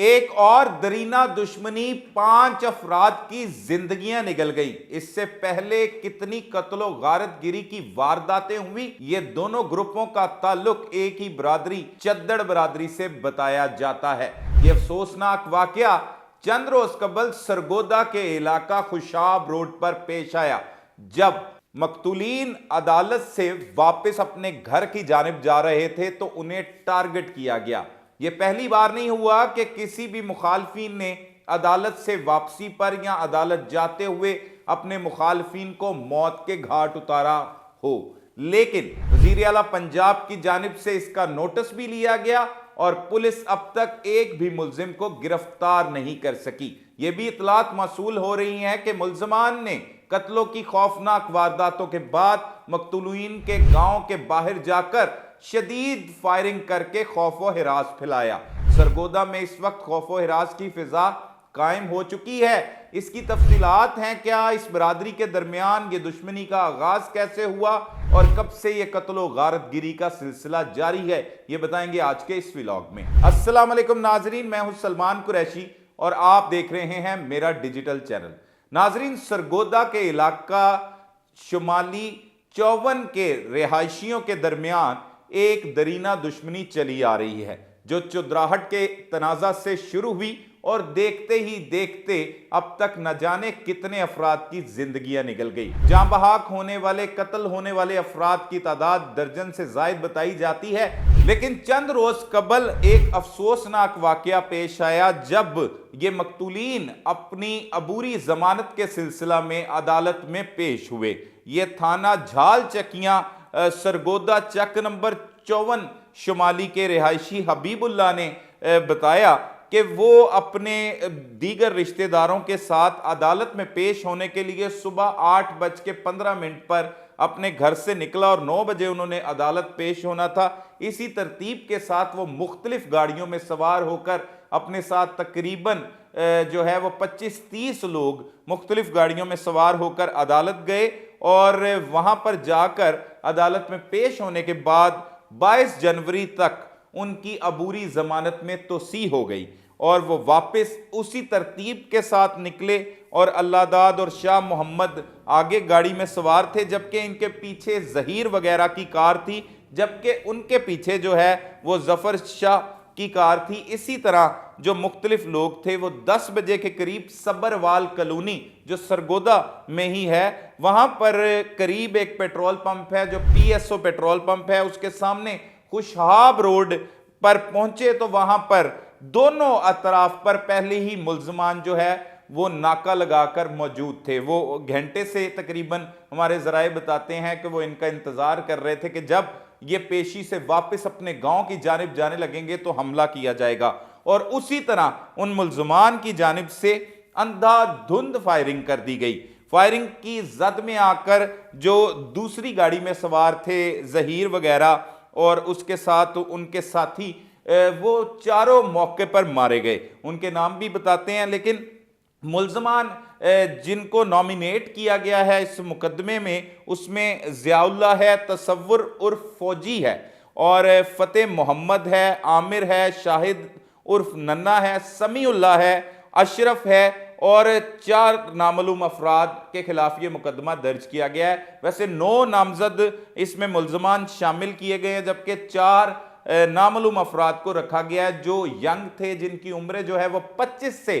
एक और दरीना दुश्मनी, 5 अफराद की जिंदगियां निकल गई। इससे पहले कितनी कत्लो गारत गिरी की वारदातें हुई। ये दोनों ग्रुपों का ताल्लुक एक ही बरादरी चद्दड़ बरादरी से बताया जाता है। यह अफसोसनाक वाकया चंद रोज कबल सरगोदा के इलाका खुशाब रोड पर पेश आया, जब मकतूलीन अदालत से वापस अपने घर की जानिब जा रहे थे तो उन्हें टारगेट किया गया। यह पहली बार नहीं हुआ कि किसी भी मुखालफिन ने अदालत से वापसी पर या अदालत जाते हुए अपने मुखालफिन को मौत के घाट उतारा हो, लेकिन वजीर आला पंजाब की जानिब से इसका नोटिस भी लिया गया और पुलिस अब तक एक भी मुल्जिम को गिरफ्तार नहीं कर सकी। ये भी इतलात मौसूल हो रही हैं कि मुल्जमान ने कत्लों की खौफनाक वारदातों के बाद मकतूलीन के गांव के बाहर जाकर शदीद फायरिंग करके खौफो हिरास फैलाया। सरगोदा में इस वक्त खौफो हिरास की फिजा कायम हो चुकी है। इसकी तफसीलात हैं क्या, इस बरादरी के दरमियान ये दुश्मनी का आगाज कैसे हुआ और कब से ये कत्लो गारत गिरी का सिलसिला जारी है, ये बताएंगे आज के इस व्लॉग में। अस्सलाम वालेकुम नाजरीन, मैं हूं सलमान कुरैशी और आप देख रहे हैं मेरा डिजिटल चैनल। नाजरीन, सरगोदा के इलाका शुमाली चौवन के रिहायशियों के दरमियान एक दरीना दुश्मनी चली आ रही है, जो चुदराहट के तनाजा से शुरू हुई और देखते ही देखते अब तक न जाने कितने अफराद की जिंदगियां निकल गई। जां बहाक होने वाले, कत्ल होने वाले अफराद की तादाद दर्जन से जायद बताई जाती है, लेकिन चंद रोज कबल एक अफसोसनाक वाकया पेश आया, जब ये मकतूलीन अपनी अबूरी जमानत के सिलसिला में अदालत में पेश हुए। ये थाना झाल चकियां सरगोदा चक नंबर 54 शुमाली के रिहायशी हबीबुल्लाह ने बताया कि वो अपने दीगर रिश्तेदारों के साथ अदालत में पेश होने के लिए सुबह 8:15 पर अपने घर से निकला और 9 बजे उन्होंने अदालत पेश होना था। इसी तरतीब के साथ वो मुख्तलिफ गाड़ियों में सवार होकर अपने साथ तकरीबन जो है वो 25-30 लोग मुख्तलिफ गाड़ियों में सवार होकर अदालत गए और वहां पर जाकर अदालत में पेश होने के बाद 22 जनवरी तक उनकी अबूरी जमानत में तोसी हो गई और वो वापस उसी तरतीब के साथ निकले और अल्लाहदाद और शाह मोहम्मद आगे गाड़ी में सवार थे, जबकि इनके पीछे जहीर वगैरह की कार थी, जबकि उनके पीछे जो है वो जफर शाह की कार थी। इसी तरह जो मुख्तलिफ लोग थे वो 10 बजे के करीब सबरवाल कॉलोनी जो सरगोदा में ही है, वहां पर करीब एक पेट्रोल पंप है जो PSO पेट्रोल पंप है, उसके सामने खुशहाब रोड पर पहुंचे तो वहां पर दोनों अतराफ पर पहले ही मुल्जमान जो है वो नाका लगाकर मौजूद थे। वो घंटे से तकरीबन हमारे जराए बताते हैं कि वो इनका इंतजार कर रहे थे कि जब ये पेशी से वापस अपने गांव की जानिब जाने लगेंगे तो हमला किया जाएगा, और उसी तरह उन मुल्जमान की जानिब से अंधाधुंध फायरिंग कर दी गई। फायरिंग की जद में आकर जो दूसरी गाड़ी में सवार थे जहीर वगैरह और उसके साथ उनके साथी, वो चारों मौके पर मारे गए। उनके नाम भी बताते हैं, लेकिन मुल्जमान जिनको नॉमिनेट किया गया है इस मुकदमे में, उसमें ज़ियाउल्लाह है, तसव्वुर उर्फ फौजी है, और फ़तेह मोहम्मद है, आमिर है, शाहिद उर्फ नन्ना है, समीउल्लाह है, अशरफ है, और 4 नामालूम अफराद के खिलाफ ये मुकदमा दर्ज किया गया है। वैसे 9 नामजद इसमें मुल्जमान शामिल किए गए हैं, जबकि 4 नामालूम अफराद को रखा गया है जो यंग थे, जिनकी उम्र जो है वो 25 से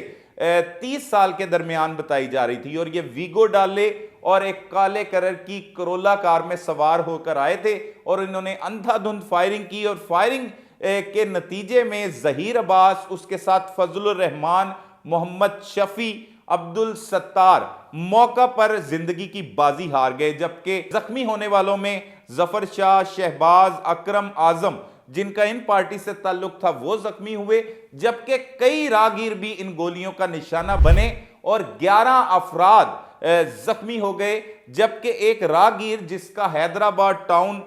30 साल के दरमियान बताई जा रही थी, और ये वीगो डाले और एक काले कलर की करोला कार में सवार होकर आए थे और इन्होंने अंधाधुंध फायरिंग की, और फायरिंग के नतीजे में जहीर अब्बास, उसके साथ फजलुर रहमान, मोहम्मद शफी, अब्दुल सत्तार मौका पर जिंदगी की बाजी हार गए, जबकि जख्मी होने वालों में जफर शाह, शहबाज, अकरम आजम जिनका इन पार्टी से ताल्लुक था वो जख्मी हुए, जबकि कई राहगीर भी इन गोलियों का निशाना बने और 11 अफराद जख्मी हो गए, जबकि एक राहगीर जिसका हैदराबाद टाउन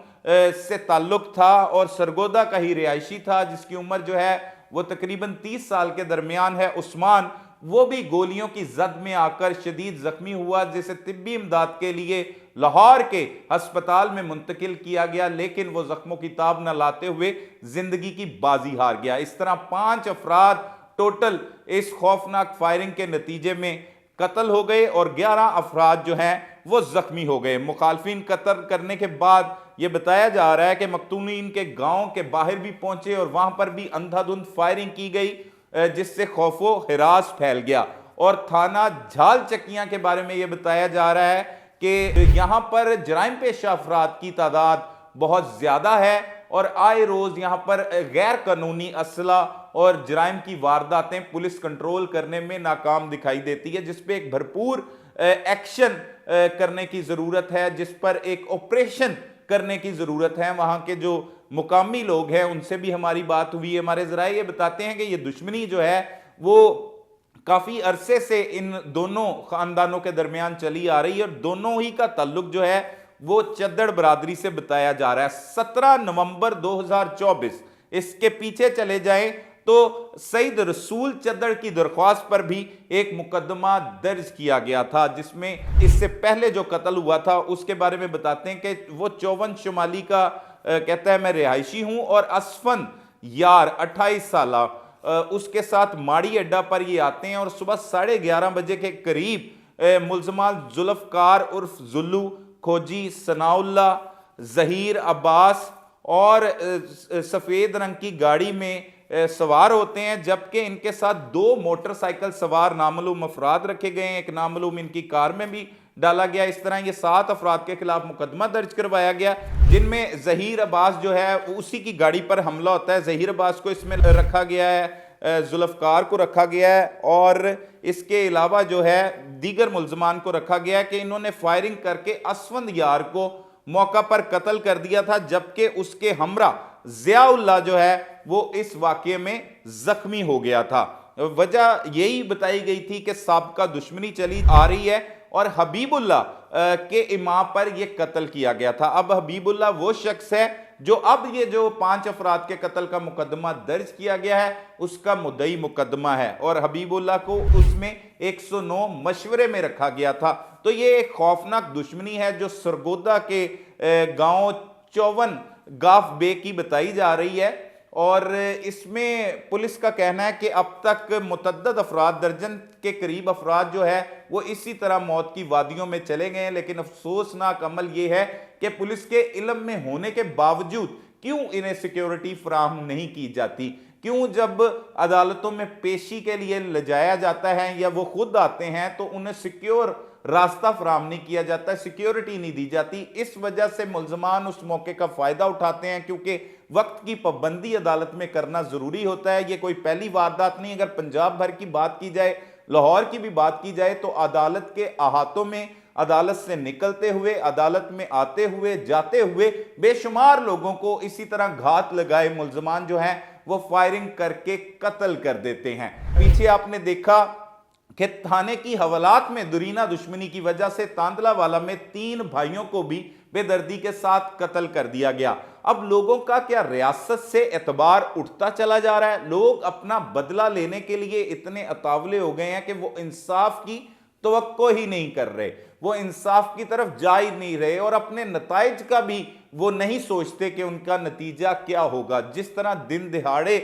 से ताल्लुक था और सरगोदा का ही रिहायशी था, जिसकी उम्र जो है वो तकरीबन 30 साल के दरमियान है, उस्मान, वो भी गोलियों की जद में आकर शदीद जख्मी हुआ, जिसे तिब्बी इमदाद के लिए लाहौर के अस्पताल में मुंतकिल किया गया, लेकिन वो जख्मों की ताब न लाते हुए जिंदगी की बाजी हार गया। इस तरह 5 अफराद टोटल इस खौफनाक फायरिंग के नतीजे में कत्ल हो गए और 11 अफराद जो हैं वो जख्मी हो गए। मुखालफिन कत्ल करने के बाद यह बताया जा रहा है कि मकतूलीन के गांव के बाहर भी पहुंचे और वहां पर भी अंधाधुंध फायरिंग की गई, जिससे खौफो हिरास फैल गया। और थाना झाल चकियां के बारे में यह बताया जा रहा है कि यहां पर जराइम पेशा अफराद की तादाद बहुत ज्यादा है और आए रोज यहां पर गैर कानूनी असला और जराइम की वारदातें पुलिस कंट्रोल करने में नाकाम दिखाई देती है, जिस पे एक भरपूर एक्शन करने की जरूरत है, जिस पर एक ऑपरेशन करने की जरूरत है। वहां के जो मुकामी लोग हैं उनसे भी हमारी बात हुई है। हमारे जराए ये बताते हैं कि ये दुश्मनी जो है वो काफी अरसे से इन दोनों खानदानों के दरमियान चली आ रही है और दोनों ही का ताल्लुक जो है वो चद्दड़ बरादरी से बताया जा रहा है। 17 नवंबर 2024, इसके पीछे चले जाएं तो सईद रसूल चद्दड़ की दरख्वास्त पर भी एक मुकदमा दर्ज किया गया था, जिसमें इससे पहले जो कत्ल हुआ था उसके बारे में बताते हैं कि वो 54 शुमाली का कहता है मैं रिहायशी हूं और असफन यार 28 साल उसके साथ माड़ी अड्डा पर ये आते हैं और सुबह 11:30 बजे के करीब मुल्जमान जुल्फकार उर्फ जुल्लू, खोजी सनाउल्ला, जहीर अब्बास और सफेद रंग की गाड़ी में सवार होते हैं, जबकि इनके साथ 2 मोटरसाइकिल सवार नामालूम अफराद रखे गए हैं। एक नामालूम इनकी कार में भी डाला गया। इस तरह ये 7 अफराद के खिलाफ मुकदमा दर्ज करवाया गया, जिनमें जहीर अब्बास जो है उसी की गाड़ी पर हमला होता है। जहीर अब्बास को इसमें रखा गया है, जुल्फकार को रखा गया है और इसके अलावा जो है दीगर मुल्जमान को रखा गया है कि इन्होंने फायरिंग करके असफंद यार को मौका पर कत्ल कर दिया था, जबकि उसके हमरा जियाउल्लाह जो है वो इस वाकये में जख्मी हो गया था। वजह यही बताई गई थी कि साबका दुश्मनी चली आ रही है और हबीबुल्लाह के इमाम पर यह कत्ल किया गया था। अब हबीबुल्लाह वो शख्स है जो अब ये जो 5 अफराद के कत्ल का मुकदमा दर्ज किया गया है उसका मुद्दई मुकदमा है और हबीबुल्लाह को उसमें 109 मशवरे में रखा गया था। तो ये एक खौफनाक दुश्मनी है जो सरगोदा के गांव 54 गाफ बे की बताई जा रही है और इसमें पुलिस का कहना है कि अब तक मुतद्दद अफराद, दर्जन के करीब अफराद जो है वो इसी तरह मौत की वादियों में चले गए हैं। लेकिन अफसोसनाक अमल ये है कि पुलिस के इल्म में होने के बावजूद क्यों इन्हें सिक्योरिटी फराहम नहीं की जाती, क्यों जब अदालतों में पेशी के लिए ले जाया जाता है या वो खुद आते हैं तो उन्हें सिक्योर रास्ता फराहम नहीं किया जाता, सिक्योरिटी नहीं दी जाती। इस वजह से मुल्जमान उस मौके का फायदा उठाते हैं, क्योंकि वक्त की पाबंदी अदालत में करना जरूरी होता है। ये कोई पहली वारदात नहीं। अगर पंजाब भर की बात की जाए, लाहौर की भी बात की जाए तो अदालत के अहातों में, अदालत से निकलते हुए, अदालत में आते हुए, जाते हुए बेशुमार लोगों को इसी तरह घात लगाए मुल्जमान जो हैं वो फायरिंग करके कत्ल कर देते हैं। पीछे आपने देखा कि थाने की हवालात में दुरीना दुश्मनी की वजह से तांदलावाला में 3 भाइयों को भी बेदर्दी के साथ कत्ल कर दिया गया। अब लोगों का क्या रियासत से एतबार उठता चला जा रहा है। लोग अपना बदला लेने के लिए इतने अतावले हो गए हैं कि वो इंसाफ की तवक्को ही नहीं कर रहे, वो इंसाफ की तरफ जा ही नहीं रहे और अपने नताइज का भी वो नहीं सोचते कि उनका नतीजा क्या होगा। जिस तरह दिन दिहाड़े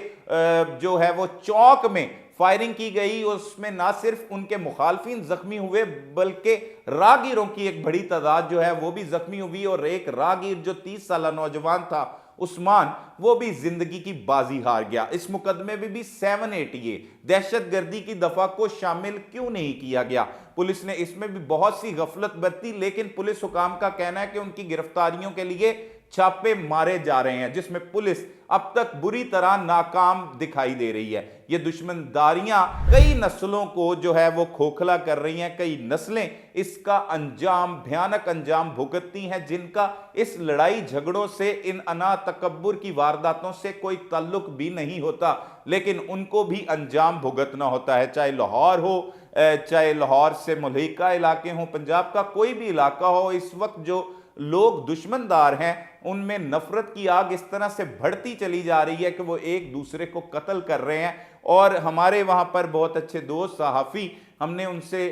जो है वो चौक में फायरिंग की गई, उसमें ना सिर्फ उनके मुखालफिन जख्मी हुए बल्कि रागीरों की एक बड़ी तादाद जो है वो भी जख्मी हुई और एक रागीर जो 30 साल नौजवान था उस्मान, वो भी जिंदगी की बाजी हार गया। इस मुकदमे में भी 780 दहशतगर्दी की दफा को शामिल क्यों नहीं किया गया। पुलिस ने इसमें भी बहुत सी गफलत बरती, लेकिन पुलिस हुकाम का कहना है कि उनकी गिरफ्तारियों के लिए छापे मारे जा रहे हैं, जिसमें पुलिस अब तक बुरी तरह नाकाम दिखाई दे रही है। ये दुश्मनदारियां कई नस्लों को जो है वो खोखला कर रही हैं, कई नस्लें इसका अंजाम, भयानक अंजाम भुगतती हैं, जिनका इस लड़ाई झगड़ों से, इन अना तकब्बुर की वारदातों से कोई ताल्लुक भी नहीं होता, लेकिन उनको भी अंजाम भुगतना होता है। चाहे लाहौर हो, चाहे लाहौर से मुल्हिका इलाके हों, पंजाब का कोई भी इलाका हो, इस वक्त जो लोग दुश्मनदार हैं उनमें नफरत की आग इस तरह से बढ़ती चली जा रही है कि वो एक दूसरे को कत्ल कर रहे हैं। और हमारे वहां पर बहुत अच्छे दोस्त सहाफ़ी, हमने उनसे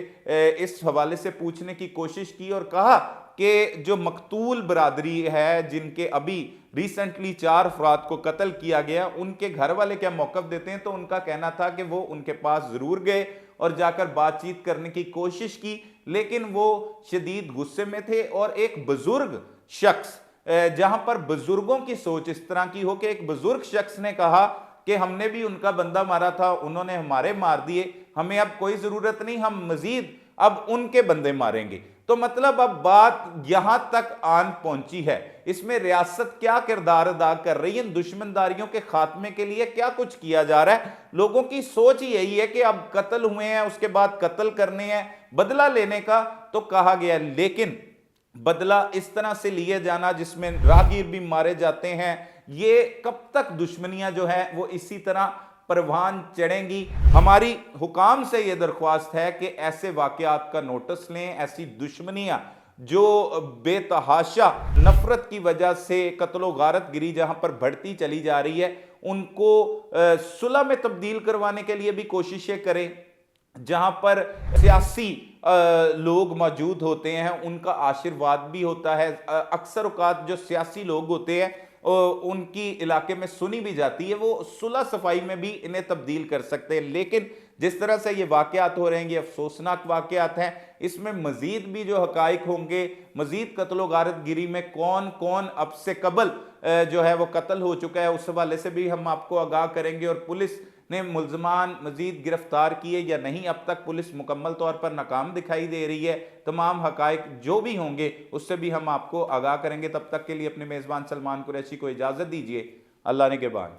इस हवाले से पूछने की कोशिश की और कहा कि जो मकतूल बरादरी है, जिनके अभी रिसेंटली 4 अफराद को कत्ल किया गया, उनके घर वाले क्या मौकफ देते हैं, तो उनका कहना था कि वो उनके पास जरूर गए और जाकर बातचीत करने की कोशिश की, लेकिन वो शदीद गुस्से में थे। और एक बुजुर्ग शख्स, जहां पर बुजुर्गों की सोच इस तरह की हो कि एक बुजुर्ग शख्स ने कहा कि हमने भी उनका बंदा मारा था, उन्होंने हमारे मार दिए, हमें अब कोई जरूरत नहीं, हम मजीद अब उनके बंदे मारेंगे। तो मतलब अब बात यहां तक आन पहुंची है। इसमें रियासत क्या किरदार अदा कर रही है, इन दुश्मनदारियों के खात्मे के लिए क्या कुछ किया जा रहा है। लोगों की सोच ही यही है कि अब कत्ल हुए हैं, उसके बाद कत्ल करने हैं, बदला लेने का तो कहा गया, लेकिन बदला इस तरह से लिए जाना जिसमें राहगीर भी मारे जाते हैं, ये कब तक दुश्मनियां जो है वो इसी तरह परवान चढ़ेंगी। हमारी हुकाम से यह दरख्वास्त है कि ऐसे वाकयात का नोटिस लें, ऐसी दुश्मनियां जो बेतहाशा नफरत की वजह से कत्लो गारत गिरी जहां पर बढ़ती चली जा रही है, उनको सुलह में तब्दील करवाने के लिए भी कोशिशें करें। जहां पर सियासी लोग मौजूद होते हैं, उनका आशीर्वाद भी होता है। अक्सर औकात जो सियासी लोग होते हैं उनकी इलाके में सुनी भी जाती है, वो सुलह सफाई में भी इन्हें तब्दील कर सकते हैं। लेकिन जिस तरह से ये वाकयात हो रहे हैं, ये अफसोसनाक वाकयात हैं, इसमें मजीद भी जो हकाइक होंगे, मजीद कत्लो गारत गिरी में कौन कौन अब से कबल जो है वो कत्ल हो चुका है, उस हवाले से भी हम आपको आगाह करेंगे। और पुलिस ने मुल्जमान मजीद गिरफ्तार किए या नहीं, अब तक पुलिस मुकम्मल तौर पर नाकाम दिखाई दे रही है। तमाम हकाइक जो भी होंगे उससे भी हम आपको आगाह करेंगे। तब तक के लिए अपने मेज़बान सलमान कुरैशी को इजाज़त दीजिए। अल्लाह ने के बाद।